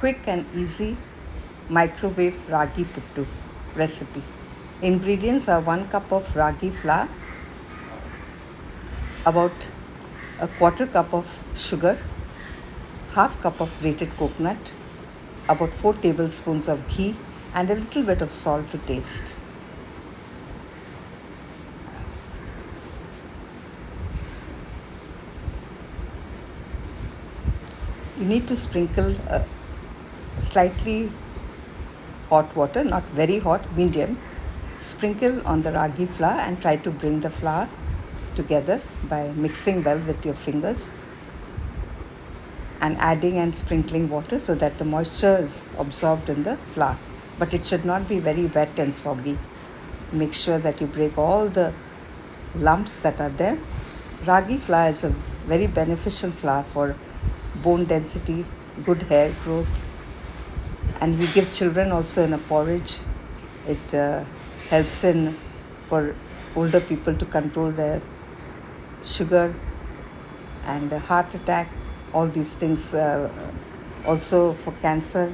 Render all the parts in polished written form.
quick and easy microwave ragi puttu recipe. Ingredients are 1 cup of ragi flour, about a quarter cup of sugar, half cup of grated coconut, about 4 tablespoons of ghee, and a little bit of salt to taste. You need to sprinkle slightly hot water, not very hot, medium. Sprinkle on the ragi flour and try to bring the flour together by mixing well with your fingers and adding and sprinkling water so that the moisture is absorbed in the flour. But it should not be very wet and soggy. Make sure that you break all the lumps that are there. Ragi flour is a very beneficial flour for bone density, good hair growth, and we give children also in a porridge. It helps in for older people to control their sugar and heart attack, all these things, also for cancer.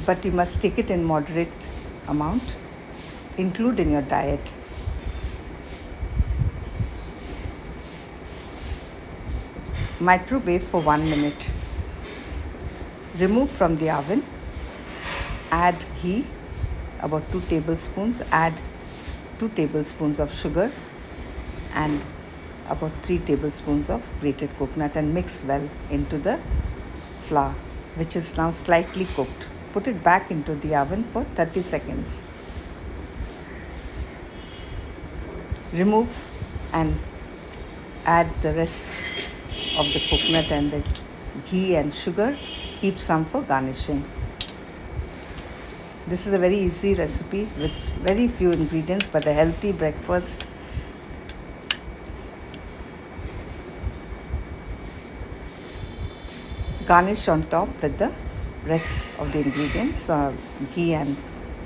But you must take it in moderate amount, include in your diet. Microwave for 1 minute. Remove from the oven. Add ghee, about 2 tablespoons. Add 2 tablespoons of sugar and about 3 tablespoons of grated coconut and mix well into the flour, which is now slightly cooked. Put it back into the oven for 30 seconds. Remove and add the rest of the coconut and the ghee and sugar. Keep some for garnishing. This is a very easy recipe with very few ingredients, but a healthy breakfast. Garnish on top with the rest of the ingredients, ghee and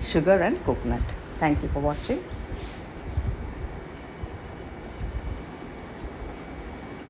sugar and coconut. Thank you for watching.